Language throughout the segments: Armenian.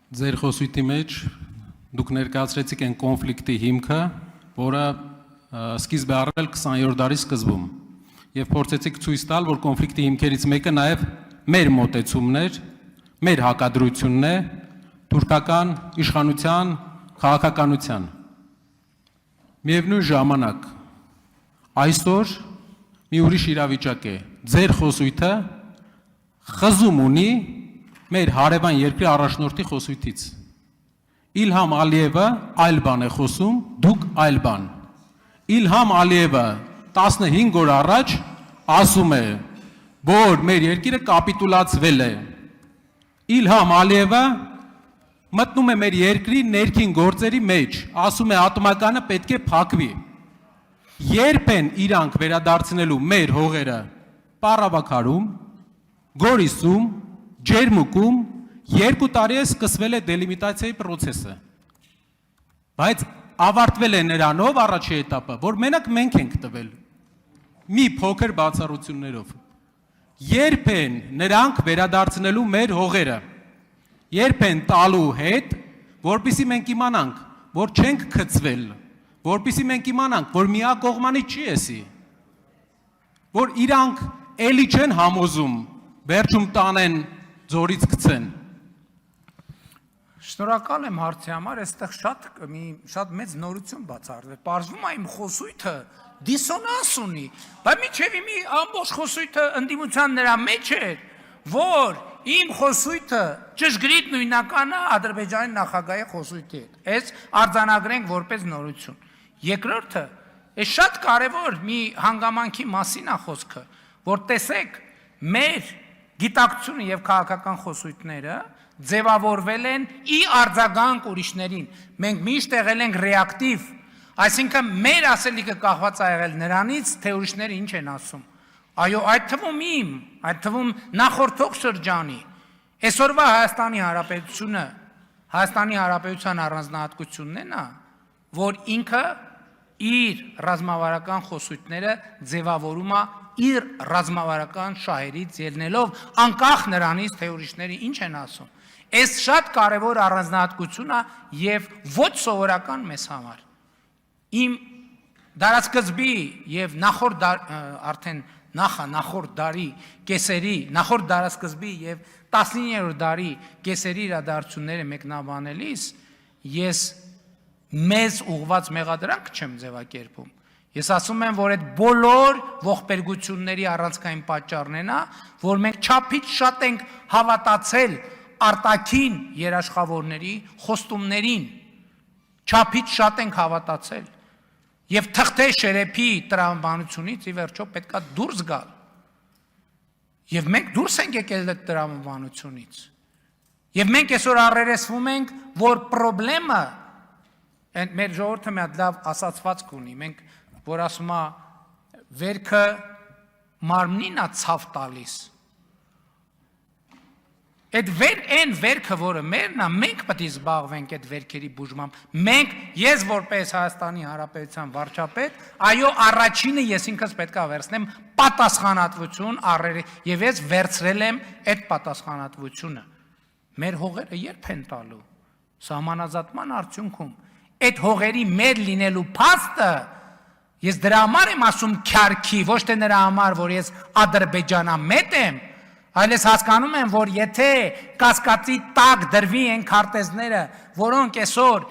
Ձեր խոսույթի մեջ դուք ներկայացրեցիք այն կոնֆլիկտի հիմքը, որը սկիզբ է առել 20-րդ դարի սկզբում, եւ փորձեցիք ցույց տալ, որ կոնֆլիկտի հիմքերից մեկը նաեւ մեր մոտեցումներ, մեր հակադրությունն է թուրքական իշխանության, քաղաքականության։ Միևնույն ժամանակ այսօր մի ուրիշ իրավիճակ է։ Ձեր խոսույթը խզում ունի մեր հարևան երկրի առաջնորդի խոսույթից։ Իլհամ Ալիևը այլ բան է խոսում, դուք այլ բան։ Իլհամ Ալիևը 15 օր առաջ ասում է, որ մեր երկիրը կապիտուլացվել է։ Իլհամ Ալիևը մտնում է մեր երկրի ներքին գործերի մեջ, ասում է ատոմականը պետք է փակվի։ Երբ են իրանք վերադարձնելու մեր հողերը Պարավաքարում, Գորիսում, Ջերմուկում 2 տարի է սկսվել է դելիմիտացիայի process-ը։ Բայց ավարտվել է նրանով առաջի էտապը, որ մենակ մենք ենք տվել մի փոքր բացառություններով։ Երբ են նրանք վերադարձնելու մեր հողերը, երբ են տալու հետ, որպեսզի մենք իմանանք, որ չենք քծվել, որպեսզի մենք իմանանք, որ միակողմանի չի էսի, որ իրանք էլի չեն համոզում, վերջում տանեն ձորից գցեն։ Շնորհակալ եմ հարցի համար, այստեղ շատ մեծ նորություն բացառվել։ Պարզվում է իմ խոսույթը դիսոնանս ունի, բայց միջև մի ամբողջ խոսույթը ընդդիմության նրա մեջ էր, որ իմ խոսույթը ճշգրիտ նույնականը Ադրբեջանի նախագահի խոսույթի հետ։ Այս արձանագրենք որպես նորություն։ Երկրորդը, այս շատ կարևոր մի հանգամանքի մասին է խոսքը, որ տեսեք, մեր գիտակցությունը եւ քաղաքական խոսույթները ձևավորվել են ի արձագանք ուրիշներին։ Մենք միշտ եղել ենք ռեակտիվ, այսինքն մեր ասելիքը կախված է եղել նրանից, թե ուրիշները ինչ են ասում։ Այո, այդ թվում իմ, այդ թվում նախորդող շրջանի, այսօրվա Հայաստանի Հանրապետությունը, Հայաստանի Հանրապետության առանձնահատկությունն է նա, որ ինքը իր ռազմավարական խոսույթները ձևավորում է իր ռազմավարական շահերից ելնելով անկախ նրանից, թե ուրիշները ինչ են ասում։ Այս շատ կարևոր առանձնահատկություն է եւ ոչ սովորական մեզ համար։ Իմ դարաշրջանի եւ արդեն նախորդ դարի կեսերի, նախորդ դարաշրջանի եւ 19-րդ դարի կեսերի իրադարձությունները մեկնաբանելիս ես մեզ ուղված մեղադրանք չեմ ձևակերպում։ Ես ասում եմ, որ այդ բոլոր ողբերգությունների առանցքային պատճառն է, որ մենք չափից շատ ենք հավատացել արտաքին երաշխավորների խոստումներին, չափից շատ ենք հավատացել եւ թղթե շերեփի տրամաբանությունից ի վերջո պետքա դուրս գալ։ Եվ մենք դուրս ենք եկել այդ տրամաբանությունից։ Եվ մենք այսօր առերեսվում ենք, որ խնդրեմը մեր ժողովուրդը մի հատ լավ ասացվածք ունի, մենք որ ասում է վերքը մարմնին է ցավ տալիս։ Այդ վերքը, որը մերն է, մենք պետք է զբաղվենք այդ վերքերի բուժմամբ։ Մենք, ես որպես Հայաստանի Հանրապետության վարչապետ, այո, առաջինը ես ինքս պետք է վերցնեմ պատասխանատվություն եւ ես վերցրել եմ այդ պատասխանատվությունը։ Մեր հողերը երբ են տալու։ Սահմանազատման արդյունքում այդ հողերի մեր լինելու փաստը ես դրա համար եմ ասում քյարքի, ոչ թե նրա համար, որ ես ադրբեջանամետ եմ, այլ ես հասկանում եմ, որ եթե կասկածի տակ դրվի են քարտեզները, որոնք այսօր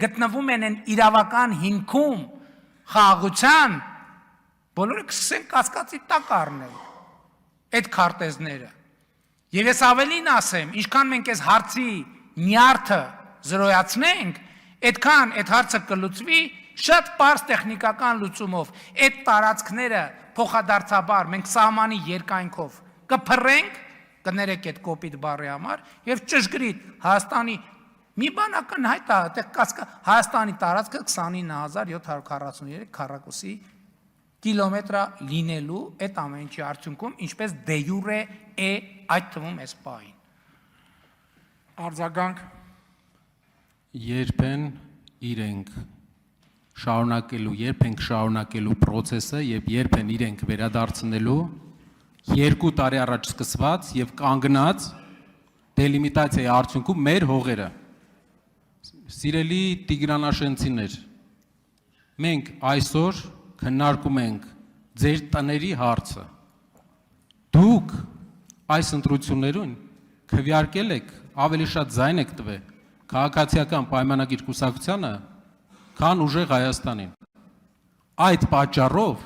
գտնվում են իրավական հիմքում խաղաղության, բոլորը կսկսեն կասկածի տակ առնել այդ քարտեզները։ Եվ ես ավելին ասեմ, ինչքան մենք այս հարցի նյարդը զրոյացնենք, այդքան այդ հարցը կլուծվի շատ պարզ տեխնիկական լուծումով, այդ տարածքները փոխադարձաբար մենք սահմանի երկայնքով կփռենք, կներեք այդ կոպիտ բառի համար, եւ ճշգրիտ Հայաստանի մի բան ակնհայտ է, Հայաստանի տարածքը 29743 քառակուսի կիլոմետր լինելու այդ ամեն ինչի արդյունքում, ինչպես դե յուրե է այդ թվում էս պահին։ Արձագանք երբ ենք շարունակելու process-ը եւ երբ են իրենք վերադարձնելու 2 տարի առաջ սկսված եւ կանգնած դելիմիտացիայի արդյունքում մեր հողերը։ Սիրելի Տիգրանաշենցիներ, մենք այսօր քննարկում ենք ձեր տների հարցը։ Դուք այս ընտրություններուն քվեարկել եք, ավելի շատ ձայն եք տվել քաղաքացիական պայմանագիր կուսակցությանը, քան ուժեղ Հայաստանին։ Այդ պատճառով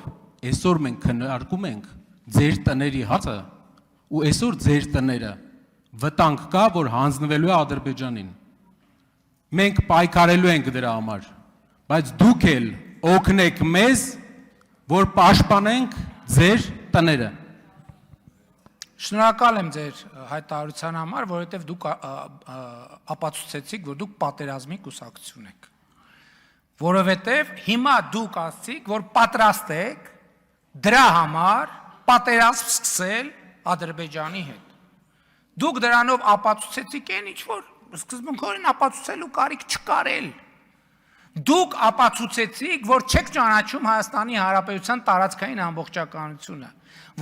այսօր մենք քննարկում ենք ձեր տների հարցը, ու այսօր ձեր տները վտանգ կա, որ հանձնվելու է Ադրբեջանին։ Մենք պայքարելու ենք դրա համար, բայց դուք էլ օգնեք մեզ, որ պաշտպանենք ձեր տները։ Շնորհակալ եմ ձեր հայտարարության համար, որովհետև դուք ապացուցեցիք, որ դուք պատերազմի կուսակցություն եք։ Որովհետև հիմա դուք ասցիք, որ պատրաստ եք դրա համար պատերազմ սկսել Ադրբեջանի հետ։ Դուք դրանով ապացուցեցիք այն, ինչ որ սկզբունքորեն ապացուցելու կարիք չկար էլ։ Դուք ապացուցեցիք, որ չեք ճանաչում Հայաստանի Հանրապետության տարածքային ամբողջականությունը,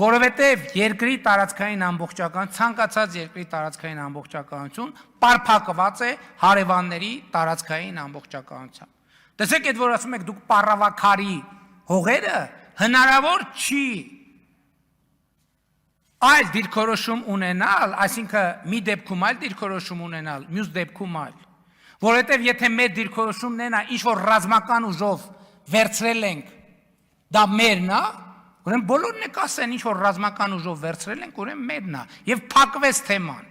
որովհետև երկրի տարածքային ամբողջականություն, ցանկացած երկրի տարածքային ամբողջականություն պարփակված է հարևանների տարածքային ամբողջականությամբ։ Տեսեք, այդ որ ասում եք դուք պարավաքարի հողերը, հնարավոր չի այլ դիրքորոշում ունենալ, այսինքն մի դեպքում այլ դիրքորոշում ունենալ, մյուս դեպքում այլ, որովհետև եթե մեր դիրքորոշումն են, ինչ որ ռազմական ուժով վերցրել ենք, դա մերն է, ուրեմն բոլորն եք ասեն, ինչ որ ռազմական ուժով վերցրել ենք, ուրեմն մերն է, եւ փակվեց թեման։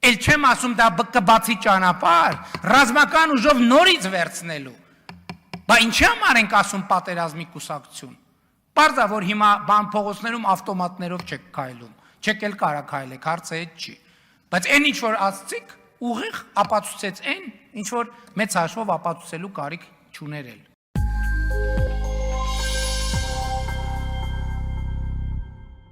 Էլ չեմ ասում դա կբացի ճանապարհ, ռազմական ուժով նորից վերցնելու։ Բա ինչի համար ենք ասում պատերազմի կուսակցություն։ Պարզ է, որ հիմա բան փողոցներում ավտոմատներով չեք քայլում, չեք էլ կարա քայլեք, հարցը այդ չի։ Բայց այն ինչ որ ասցիք, ուղիղ ապացուցեց այն, ինչ որ մեծ հաշվով ապացուցելու կարիք չուներ էլ։